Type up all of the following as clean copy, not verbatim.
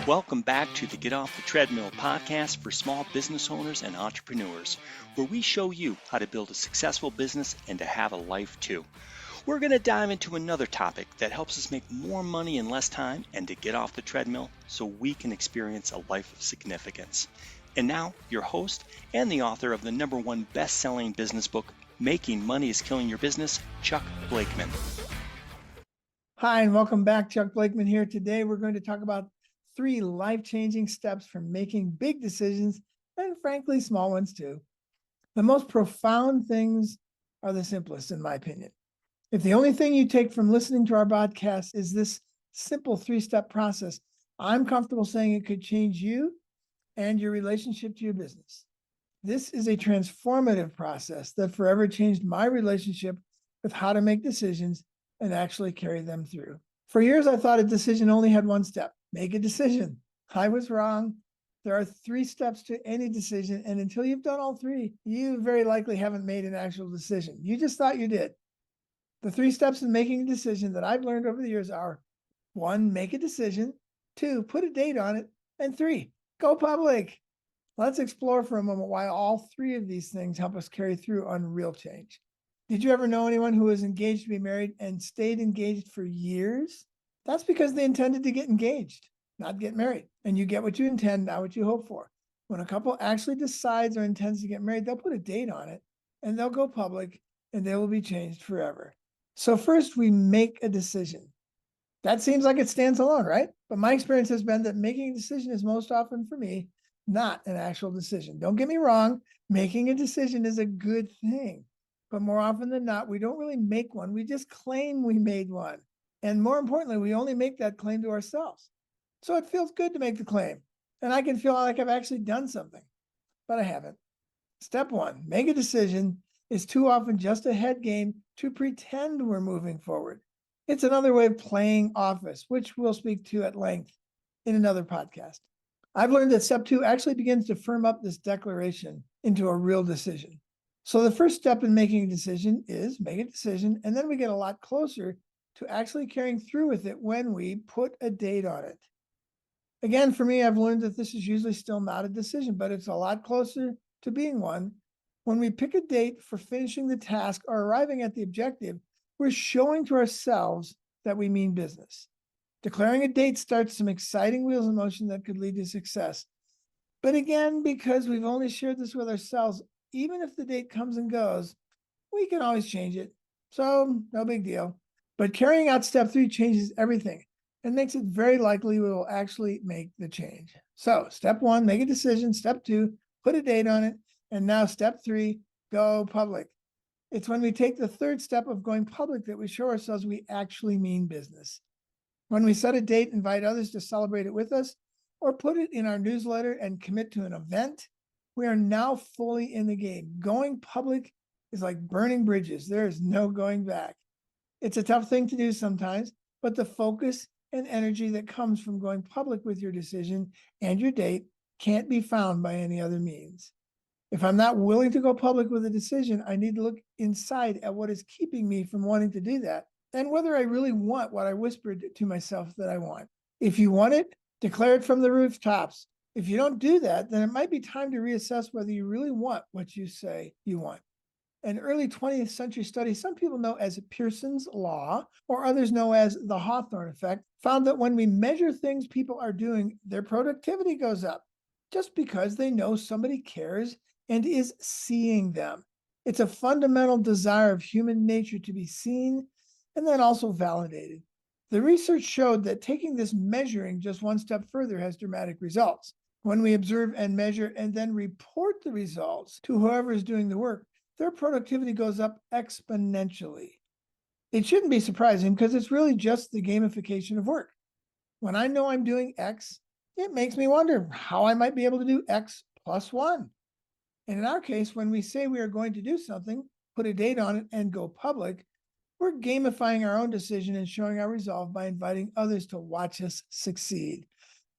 Welcome back to the Get Off the Treadmill podcast for small business owners and entrepreneurs, where we show you how to build a successful business and to have a life too. We're going to dive into another topic that helps us make more money in less time and to get off the treadmill so we can experience a life of significance. And now, your host and the author of the #1 best-selling business book, Making Money is Killing Your Business, Chuck Blakeman. Hi, and welcome back. Chuck Blakeman here. Today, we're going to talk about 3 life-changing steps for making big decisions and, frankly, small ones too. The most profound things are the simplest, in my opinion. If the only thing you take from listening to our podcast is this simple 3-step process, I'm comfortable saying it could change you and your relationship to your business. This is a transformative process that forever changed my relationship with how to make decisions and actually carry them through. For years, I thought a decision only had one step: make a decision. I was wrong. There are 3 steps to any decision, and until you've done all 3, you very likely haven't made an actual decision. You just thought you did. The 3 steps in making a decision that I've learned over the years are: 1, make a decision; 2, put a date on it; and 3, go public. Let's explore for a moment why all 3 of these things help us carry through on real change. Did you ever know anyone who was engaged to be married and stayed engaged for years? That's because they intended to get engaged, not get married. And you get what you intend, not what you hope for. When a couple actually decides or intends to get married, they'll put a date on it, and they'll go public, and they will be changed forever. So first, we make a decision. That seems like it stands alone, right? But my experience has been that making a decision is most often, for me, not an actual decision. Don't get me wrong, making a decision is a good thing. But more often than not, we don't really make one. We just claim we made one. And more importantly, we only make that claim to ourselves. So it feels good to make the claim. And I can feel like I've actually done something, but I haven't. Step 1, make a decision, is too often just a head game to pretend we're moving forward. It's another way of playing office, which we'll speak to at length in another podcast. I've learned that step 2 actually begins to firm up this declaration into a real decision. So the first step in making a decision is make a decision, and then we get a lot closer to actually carrying through with it when we put a date on it. Again, for me, I've learned that this is usually still not a decision, but it's a lot closer to being one. When we pick a date for finishing the task or arriving at the objective, we're showing to ourselves that we mean business. Declaring a date starts some exciting wheels in motion that could lead to success. But again, because we've only shared this with ourselves, even if the date comes and goes, we can always change it. So no big deal. But carrying out step 3 changes everything and makes it very likely we will actually make the change. So step 1, make a decision. Step 2, put a date on it. And now step 3, go public. It's when we take the 3rd step of going public that we show ourselves we actually mean business. When we set a date, invite others to celebrate it with us, or put it in our newsletter and commit to an event, we are now fully in the game. Going public is like burning bridges. There is no going back. It's a tough thing to do sometimes, but the focus and energy that comes from going public with your decision and your date can't be found by any other means. If I'm not willing to go public with a decision, I need to look inside at what is keeping me from wanting to do that and whether I really want what I whispered to myself that I want. If you want it, declare it from the rooftops. If you don't do that, then it might be time to reassess whether you really want what you say you want. An early 20th century study some people know as Pearson's Law, or others know as the Hawthorne effect, found that when we measure things people are doing, their productivity goes up just because they know somebody cares and is seeing them. It's a fundamental desire of human nature to be seen and then also validated. The research showed that taking this measuring just one step further has dramatic results. When we observe and measure and then report the results to whoever is doing the work, their productivity goes up exponentially. It shouldn't be surprising because it's really just the gamification of work. When I know I'm doing X, it makes me wonder how I might be able to do X plus 1. And in our case, when we say we are going to do something, put a date on it, and go public, we're gamifying our own decision and showing our resolve by inviting others to watch us succeed.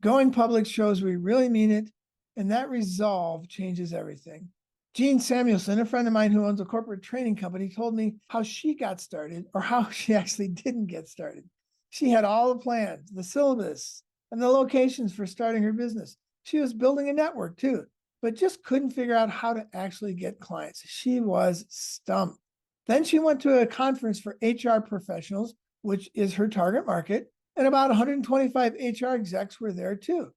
Going public shows we really mean it, and that resolve changes everything. Jean Samuelson, a friend of mine who owns a corporate training company, told me how she got started, or how she actually didn't get started. She had all the plans, the syllabus, and the locations for starting her business. She was building a network too, but just couldn't figure out how to actually get clients. She was stumped. Then she went to a conference for HR professionals, which is her target market, and about 125 HR execs were there too.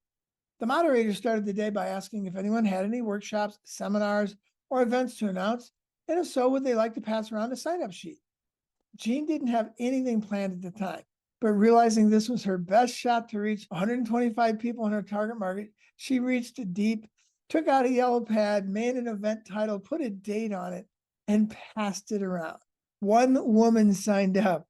The moderator started the day by asking if anyone had any workshops, seminars, or events to announce, and if so, would they like to pass around a sign-up sheet? Jean didn't have anything planned at the time, but realizing this was her best shot to reach 125 people in her target market, she reached deep, took out a yellow pad, made an event title, put a date on it, and passed it around. One woman signed up.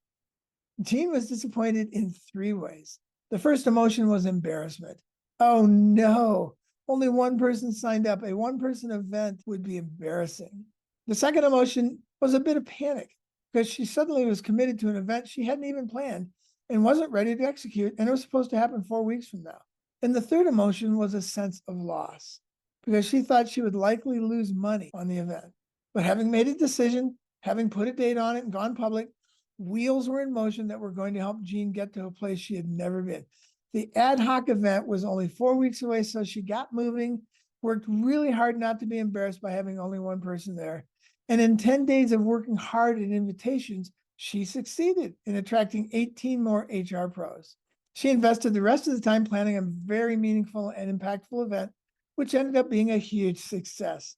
Jean was disappointed in 3 ways. The first emotion was embarrassment. Oh no, only one person signed up. A one-person event would be embarrassing. The second emotion was a bit of panic because she suddenly was committed to an event she hadn't even planned and wasn't ready to execute, and it was supposed to happen 4 weeks from now. And the third emotion was a sense of loss because she thought she would likely lose money on the event. But having made a decision, having put a date on it and gone public, wheels were in motion that were going to help Jean get to a place she had never been. The ad hoc event was only 4 weeks away, so she got moving, worked really hard not to be embarrassed by having only one person there. And in 10 days of working hard at invitations, she succeeded in attracting 18 more HR pros. She invested the rest of the time planning a very meaningful and impactful event, which ended up being a huge success.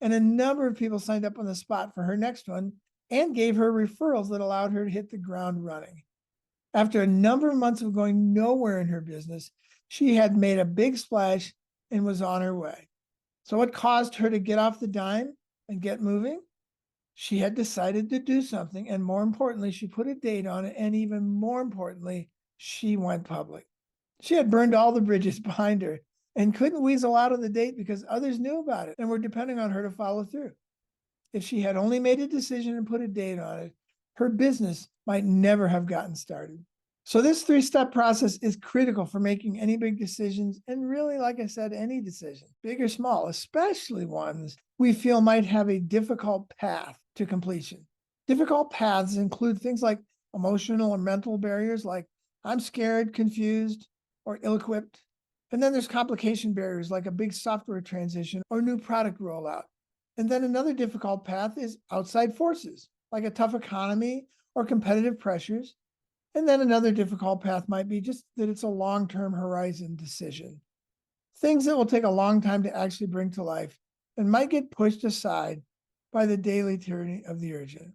And a number of people signed up on the spot for her next one and gave her referrals that allowed her to hit the ground running. After a number of months of going nowhere in her business, she had made a big splash and was on her way. So what caused her to get off the dime and get moving? She had decided to do something, and more importantly, she put a date on it, and even more importantly, she went public. She had burned all the bridges behind her and couldn't weasel out of the date because others knew about it and were depending on her to follow through. If she had only made a decision and put a date on it, her business might never have gotten started. So this 3-step process is critical for making any big decisions. And really, like I said, any decision, big or small, especially ones we feel might have a difficult path to completion. Difficult paths include things like emotional or mental barriers, like I'm scared, confused, or ill-equipped. And then there's complication barriers like a big software transition or new product rollout. And then another difficult path is outside forces, like a tough economy or competitive pressures. And then another difficult path might be just that it's a long-term horizon decision. Things that will take a long time to actually bring to life and might get pushed aside by the daily tyranny of the urgent.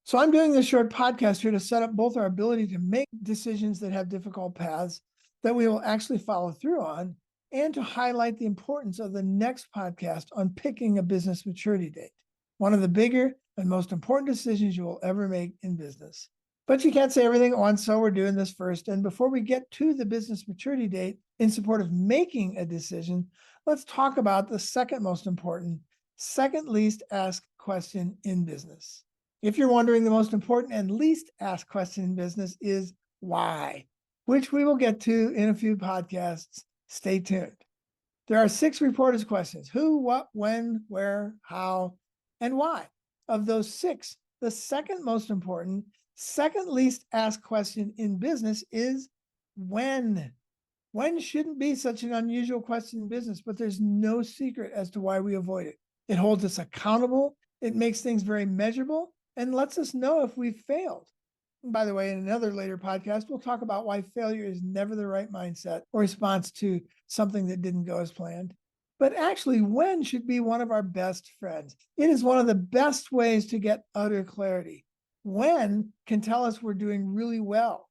So I'm doing this short podcast here to set up both our ability to make decisions that have difficult paths that we will actually follow through on, and to highlight the importance of the next podcast on picking a business maturity date, one of the bigger and most important decisions you will ever make in business. But you can't say everything at once, so we're doing this first. And before we get to the business maturity date in support of making a decision, let's talk about the second most important, second least asked question in business. If you're wondering, the most important and least asked question in business is why, which we will get to in a few podcasts. Stay tuned. There are 6 reporters' questions: who, what, when, where, how, and why. Of those 6, the second most important, second least asked question in business is when. When shouldn't be such an unusual question in business, but there's no secret as to why we avoid it. It holds us accountable, it makes things very measurable, and lets us know if we've failed. And by the way, in another later podcast, we'll talk about why failure is never the right mindset or response to something that didn't go as planned. But actually, when should be one of our best friends. It is one of the best ways to get utter clarity. When can tell us we're doing really well,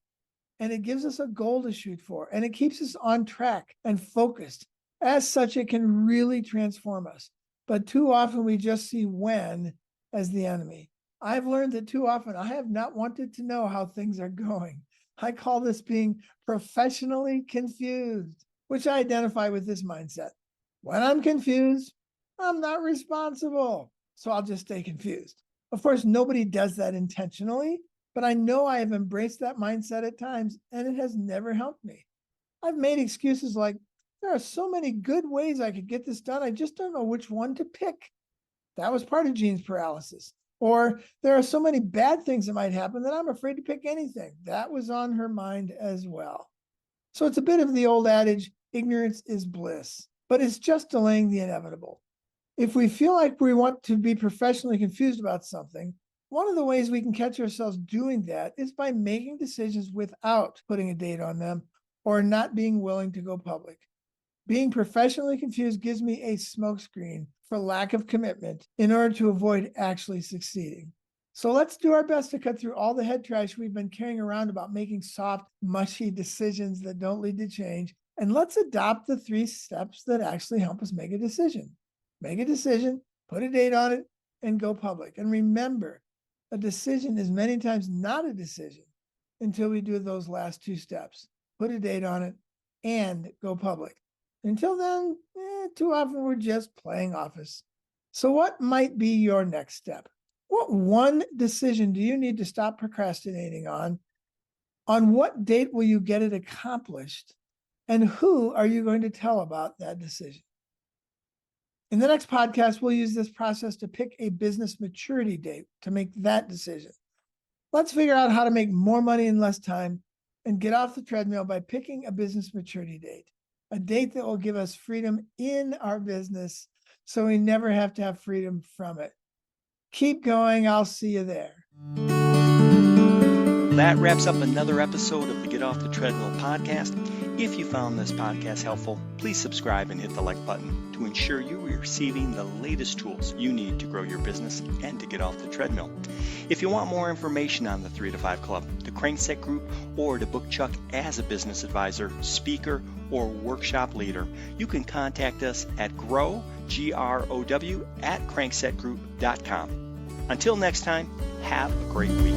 and it gives us a goal to shoot for, and it keeps us on track and focused. As such, it can really transform us. But too often we just see when as the enemy. I've learned that too often I have not wanted to know how things are going. I call this being professionally confused, which I identify with this mindset. When I'm confused, I'm not responsible, so I'll just stay confused. Of course, nobody does that intentionally, but I know I have embraced that mindset at times, and it has never helped me. I've made excuses like, there are so many good ways I could get this done, I just don't know which one to pick. That was part of Jean's paralysis. Or there are so many bad things that might happen that I'm afraid to pick anything. That was on her mind as well. So it's a bit of the old adage, ignorance is bliss, but it's just delaying the inevitable. If we feel like we want to be professionally confused about something, one of the ways we can catch ourselves doing that is by making decisions without putting a date on them or not being willing to go public. Being professionally confused gives me a smokescreen for lack of commitment in order to avoid actually succeeding. So let's do our best to cut through all the head trash we've been carrying around about making soft, mushy decisions that don't lead to change. And let's adopt the 3 steps that actually help us make a decision. Make a decision, put a date on it, and go public. And remember, a decision is many times not a decision until we do those last 2 steps. Put a date on it and go public. Until then, too often we're just playing office. So what might be your next step? What one decision do you need to stop procrastinating on? On what date will you get it accomplished? And who are you going to tell about that decision? In the next podcast, we'll use this process to pick a business maturity date to make that decision. Let's figure out how to make more money in less time and get off the treadmill by picking a business maturity date, a date that will give us freedom in our business so we never have to have freedom from it. Keep going. I'll see you there. That wraps up another episode of the Get Off the Treadmill podcast. If you found this podcast helpful, please subscribe and hit the like button to ensure you are receiving the latest tools you need to grow your business and to get off the treadmill. If you want more information on the 3 to 5 Club, the Crankset Group, or to book Chuck as a business advisor, speaker, or workshop leader, you can contact us at grow, GROW, @cranksetgroup.com. Until next time, have a great week.